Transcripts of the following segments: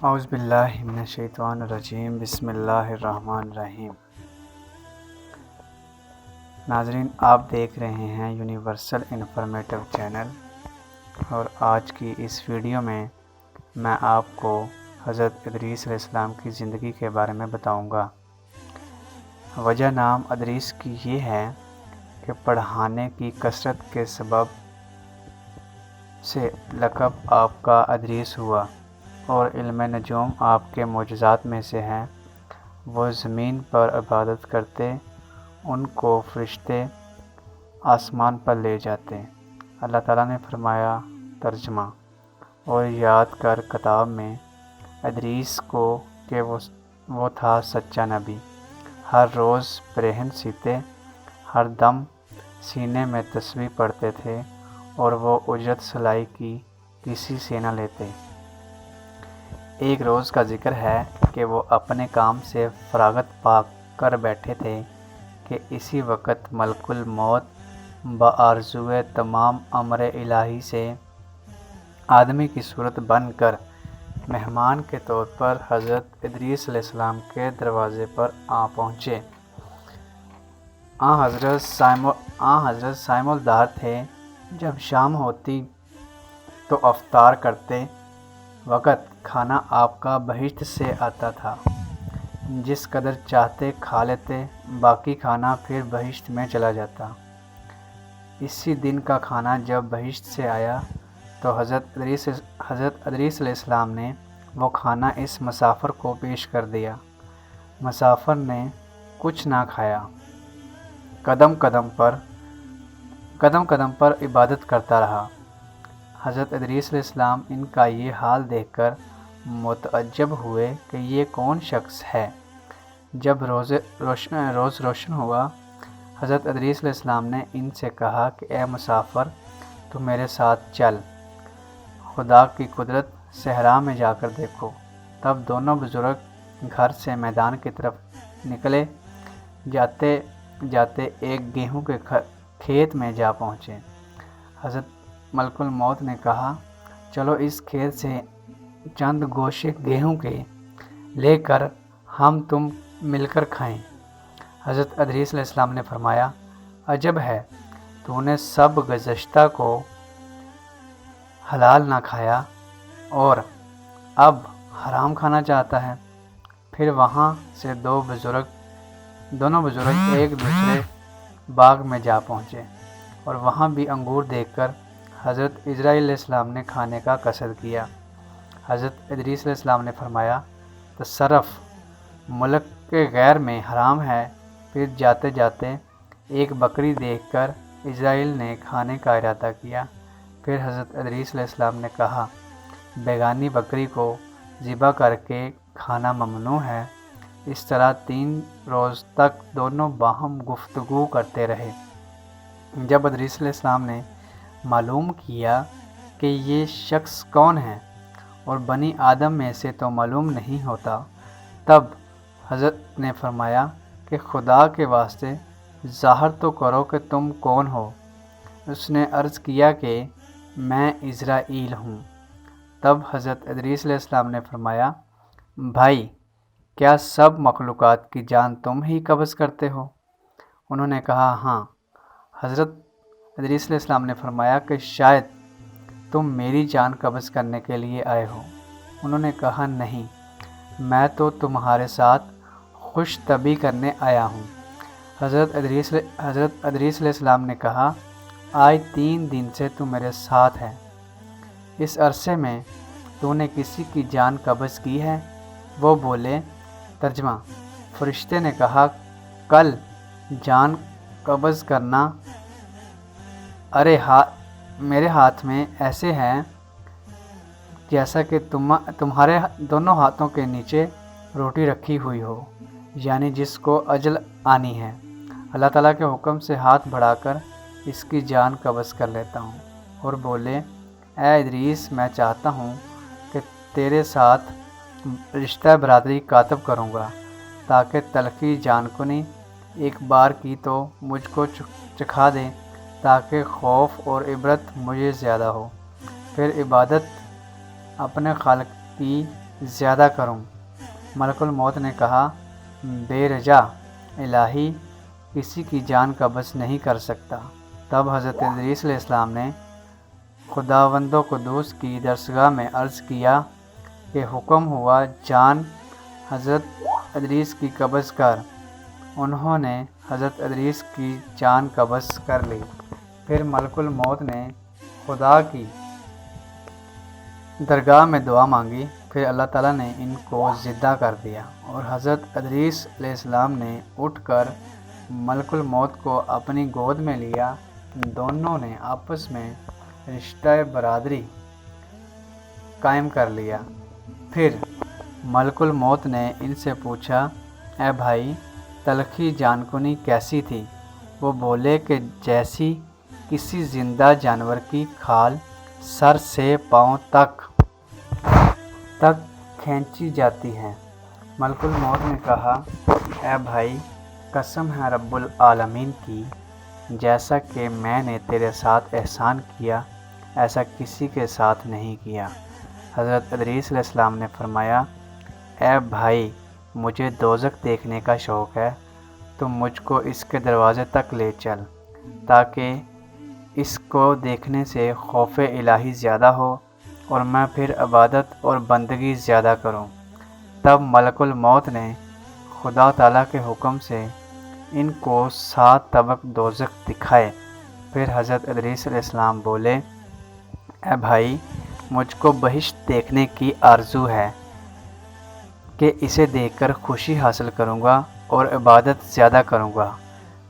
اعوذ باللہ من الشیطان الرجیم، بسم اللہ الرحمن الرحیم۔ ناظرین، آپ دیکھ رہے ہیں یونیورسل انفارمیٹو چینل، اور آج کی اس ویڈیو میں آپ کو حضرت ادریس علیہ السلام کی زندگی کے بارے میں بتاؤں گا۔ وجہ نام ادریس کی یہ ہے کہ پڑھانے کی کثرت کے سبب سے لقب آپ کا ادریس ہوا، اور علم نجوم آپ کے معجزات میں سے ہیں۔ وہ زمین پر عبادت کرتے، ان کو فرشتے آسمان پر لے جاتے۔ اللہ تعالیٰ نے فرمایا ترجمہ اور یاد کر کتاب میں ادریس کو کہ وہ تھا سچا نبی، ہر روز برہن سیتے، ہر دم سینے میں تسبیح پڑھتے تھے، اور وہ اجرت سلائی کی کسی سے نہ لیتے۔ ایک روز کا ذکر ہے کہ وہ اپنے کام سے فراغت پا کر بیٹھے تھے کہ اسی وقت ملک الموت بآرزوئے تمام امر الہی سے آدمی کی صورت بن کر مہمان کے طور پر حضرت ادریس علیہ السلام کے دروازے پر آ پہنچے۔ حضرت صائم الدہر تھے۔ جب شام ہوتی تو افطار کرتے وقت کھانا آپ کا بہشت سے آتا تھا، جس قدر چاہتے کھا لیتے، باقی کھانا پھر بہشت میں چلا جاتا۔ اسی دن کا کھانا جب بہشت سے آیا تو حضرت ادریس علیہ السلام نے وہ کھانا اس مسافر کو پیش کر دیا۔ مسافر نے کچھ نہ کھایا، قدم قدم پر عبادت کرتا رہا۔ حضرت ادریس علیہ السلام ان کا یہ حال دیکھ کر متعجب ہوئے کہ یہ کون شخص ہے۔ جب روز روشن ہوا، حضرت ادریس علیہ السلام نے ان سے کہا کہ اے مسافر، تو میرے ساتھ چل، خدا کی قدرت صحرا میں جا کر دیکھو۔ تب دونوں بزرگ گھر سے میدان کی طرف نکلے، جاتے جاتے ایک گیہوں کے کھیت میں جا پہنچے۔ حضرت ملک الموت نے کہا، چلو اس کھیت سے چند گوشے گیہوں کے لے کر ہم تم مل کر کھائیں۔ حضرت ادریس علیہ السلام نے فرمایا، عجب ہے، تو نے سب گزشتہ کو حلال نہ کھایا اور اب حرام کھانا چاہتا ہے۔ پھر وہاں سے دونوں بزرگ ایک دوسرے باغ میں جا پہنچے، اور وہاں بھی انگور دیکھ کر حضرت اسرائیل علیہ السلام نے کھانے کا قصد کیا۔ حضرت ادریس علیہ السلام نے فرمایا، تصرف ملک کے غیر میں حرام ہے۔ پھر جاتے جاتے ایک بکری دیکھ کر اسرائیل نے کھانے کا ارادہ کیا۔ پھر حضرت ادریس علیہ السلام نے کہا، بیگانی بکری کو ذبح کر کے کھانا ممنوع ہے۔ اس طرح 3 روز تک دونوں باہم گفتگو کرتے رہے۔ جب ادریس علیہ السلام نے معلوم کیا کہ یہ شخص کون ہے اور بنی آدم میں سے تو معلوم نہیں ہوتا، تب حضرت نے فرمایا کہ خدا کے واسطے ظاہر تو کرو کہ تم کون ہو۔ اس نے عرض کیا کہ میں اسرائیل ہوں۔ تب حضرت ادریس علیہ السلام نے فرمایا، بھائی، کیا سب مخلوقات کی جان تم ہی قبض کرتے ہو؟ انہوں نے کہا، ہاں۔ حضرت ادریس علیہ السلام نے فرمایا کہ شاید تم میری جان قبض کرنے کے لیے آئے ہو۔ انہوں نے کہا، نہیں، میں تو تمہارے ساتھ خوش طبعی کرنے آیا ہوں۔ حضرت ادریس علیہ السلام نے کہا، آج 3 دن سے تو میرے ساتھ ہے، اس عرصے میں تو نے کسی کی جان قبض کی ہے؟ وہ بولے، ترجمہ، فرشتے نے کہا، کل جان قبض کرنا ارے میرے ہاتھ میں ایسے ہے جیسا کہ تمہارے دونوں ہاتھوں کے نیچے روٹی رکھی ہوئی ہو، یعنی جس کو اجل آنی ہے۔ اللہ تعالیٰ کے حکم سے ہاتھ بڑھا کر اس کی جان قبض کر لیتا ہوں۔ اور بولے، اے ادریس، میں چاہتا ہوں کہ تیرے ساتھ رشتہ برادری کاتب کروں گا، تاکہ تلخی جان کنی ایک بار کی تو مجھ کو چکھا دے، تاکہ خوف اور عبرت مجھے زیادہ ہو۔ پھر عبادت اپنے خالق کی زیادہ کروں۔ ملک الموت نے کہا، بے رجا الہی کسی کی جان قبض نہیں کر سکتا۔ تب حضرت ادریس علیہ السلام نے خداوند قدوس کی درسگاہ میں عرض کیا کہ حکم ہوا جان حضرت ادریس کی قبض کر۔ انہوں نے حضرت ادریس کی جان قبض کر لی۔ پھر ملک الموت نے خدا کی درگاہ میں دعا مانگی۔ پھر اللہ تعالیٰ نے ان کو زندہ کر دیا اور حضرت ادریس علیہ السلام نے اٹھ کر ملک الموت کو اپنی گود میں لیا۔ دونوں نے آپس میں رشتہ برادری قائم کر لیا۔ پھر ملک الموت نے ان سے پوچھا، اے بھائی، تلخی جان کنی کیسی تھی؟ وہ بولے کہ جیسی کسی زندہ جانور کی کھال سر سے پاؤں تک کھینچی جاتی ہے۔ ملک الموت نے کہا، اے بھائی، قسم ہے رب العالمین کی، جیسا کہ میں نے تیرے ساتھ احسان کیا ایسا کسی کے ساتھ نہیں کیا۔ حضرت ادریس علیہ السلام نے فرمایا، اے بھائی، مجھے دوزخ دیکھنے کا شوق ہے، تو مجھ کو اس کے دروازے تک لے چل تاکہ اس کو دیکھنے سے خوف الہی زیادہ ہو اور میں پھر عبادت اور بندگی زیادہ کروں۔ تب ملک الموت نے خدا تعالیٰ کے حکم سے ان کو 7 طبق دوزخ دکھائے۔ پھر حضرت ادریس علیہ السلام بولے، اے بھائی، مجھ کو بہشت دیکھنے کی آرزو ہے کہ اسے دیکھ کر خوشی حاصل کروں گا اور عبادت زیادہ کروں گا۔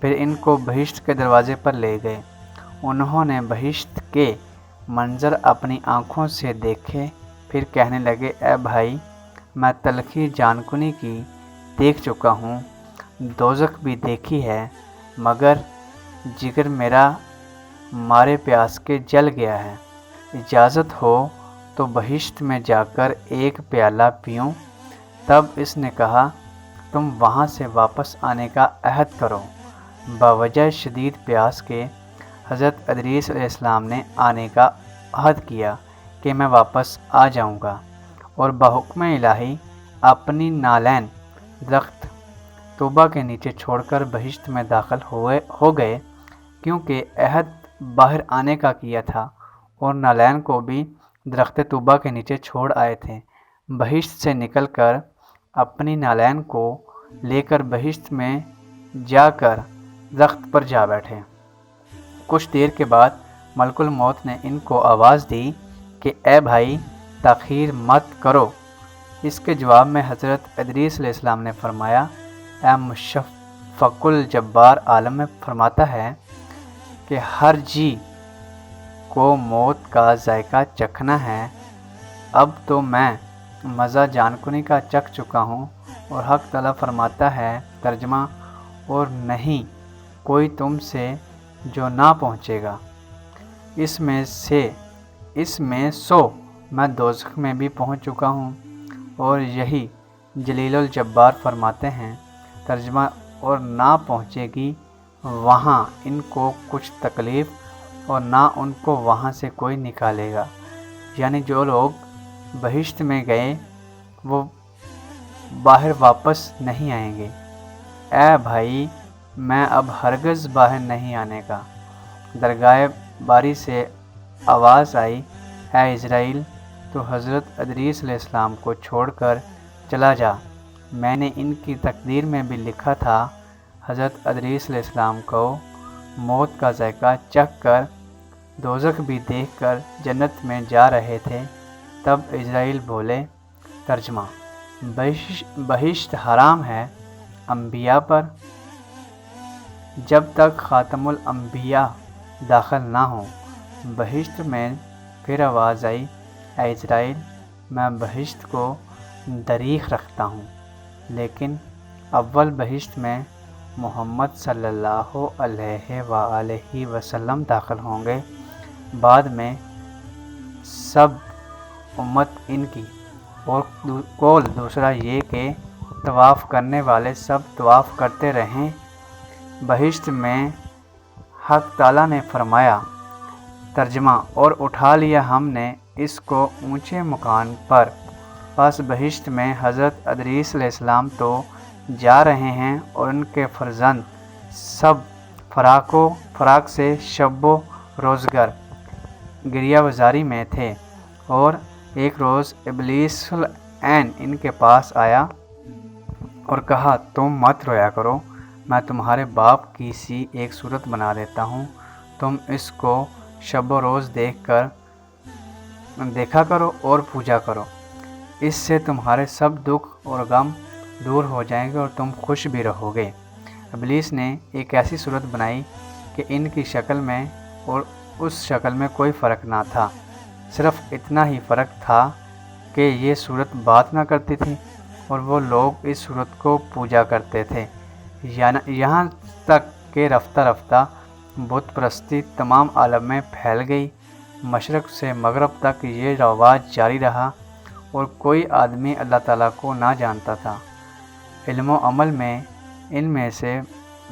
پھر ان کو بہشت کے دروازے پر لے گئے۔ انہوں نے بہشت کے منظر اپنی آنکھوں سے دیکھے۔ پھر کہنے لگے، اے بھائی، میں تلخی جان کنی کی دیکھ چکا ہوں، دوزخ بھی دیکھی ہے، مگر جگر میرا مارے پیاس کے جل گیا ہے۔ اجازت ہو تو بہشت میں جا کر ایک پیالہ پیوں۔ تب اس نے کہا، تم وہاں سے واپس آنے کا عہد کرو۔ بوجہ شدید پیاس کے حضرت ادریس علیہ السلام نے آنے کا عہد کیا کہ میں واپس آ جاؤں گا، اور بحکم الہی اپنی نالین درخت طوبہ کے نیچے چھوڑ کر بہشت میں داخل ہو گئے، کیونکہ عہد باہر آنے کا کیا تھا اور نالین کو بھی درخت طوبہ کے نیچے چھوڑ آئے تھے۔ بہشت سے نکل کر اپنی نالین کو لے کر بہشت میں جا کر درخت پر جا بیٹھے۔ کچھ دیر کے بعد ملک الموت نے ان کو آواز دی کہ اے بھائی، تاخیر مت کرو۔ اس کے جواب میں حضرت ادریس علیہ السلام نے فرمایا، اے مشفق الجبار عالم فرماتا ہے کہ ہر جی کو موت کا ذائقہ چکھنا ہے۔ اب تو میں مزہ جان کنی کا چکھ چکا ہوں، اور حق تعالیٰ فرماتا ہے، ترجمہ، اور نہیں کوئی تم سے جو نہ پہنچے گا اس میں سو میں دوزخ میں بھی پہنچ چکا ہوں۔ اور یہی جلیل الجبار فرماتے ہیں، ترجمہ، اور نہ پہنچے گی وہاں ان کو کچھ تکلیف اور نہ ان کو وہاں سے کوئی نکالے گا، یعنی جو لوگ بہشت میں گئے وہ باہر واپس نہیں آئیں گے۔ اے بھائی، میں اب ہرگز باہر نہیں آنے کا۔ درگاہ باری سے آواز آئی، اے اسرائیل، تو حضرت ادریس علیہ السلام کو چھوڑ کر چلا جا، میں نے ان کی تقدیر میں بھی لکھا تھا۔ حضرت ادریس علیہ السلام کو موت کا ذائقہ چکھ کر دوزخ بھی دیکھ کر جنت میں جا رہے تھے۔ تب اسرائیل بولے، ترجمہ، بہشت حرام ہے انبیاء پر جب تک خاتم الانبیاء داخل نہ ہوں۔ بہشت میں پھر آواز آئی، اے اسرائیل، میں بہشت کو دریغ رکھتا ہوں، لیکن اول بہشت میں محمد صلی اللہ علیہ وآلہ وسلم داخل ہوں گے، بعد میں سب امت ان کی، اور قول دوسرا یہ کہ طواف کرنے والے سب طواف کرتے رہیں۔ بہشت میں حق تعالیٰ نے فرمایا، ترجمہ، اور اٹھا لیا ہم نے اس کو اونچے مکان پر پس بہشت میں حضرت ادریس علیہ السلام تو جا رہے ہیں اور ان کے فرزند سب فراق سے شب و روزگار گریہ وزاری میں تھے، اور ایک روز ابلیس العین ان کے پاس آیا اور کہا تم مت رویا کرو، میں تمہارے باپ کی سی ایک صورت بنا دیتا ہوں، تم اس کو شب و روز دیکھا کرو اور پوجا کرو، اس سے تمہارے سب دکھ اور غم دور ہو جائیں گے اور تم خوش بھی رہو گے۔ ابلیس نے ایک ایسی صورت بنائی کہ ان کی شکل میں اور اس شکل میں کوئی فرق نہ تھا، صرف اتنا ہی فرق تھا کہ یہ صورت بات نہ کرتی تھی اور وہ لوگ اس صورت کو پوجا کرتے تھے، یہاں تک کہ رفتہ رفتہ بت پرستی تمام عالم میں پھیل گئی۔ مشرق سے مغرب تک یہ رواج جاری رہا اور کوئی آدمی اللہ تعالیٰ کو نہ جانتا تھا۔ علم و عمل میں ان میں سے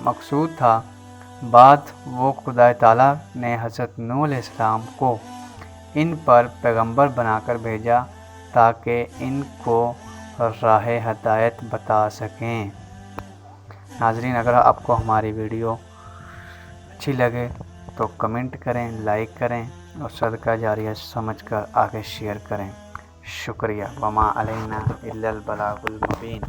مقصود تھا، بعد وہ خدا تعالیٰ نے حضرت نوح علیہ السلام کو ان پر پیغمبر بنا کر بھیجا تاکہ ان کو راہ ہدایت بتا سکیں۔ ناظرین، اگر آپ کو ہماری ویڈیو اچھی لگے تو کمنٹ کریں، لائک کریں اور صدقہ جاریہ سمجھ کر آگے شیئر کریں۔ شکریہ۔ وما علینا الا البلاغ المبین۔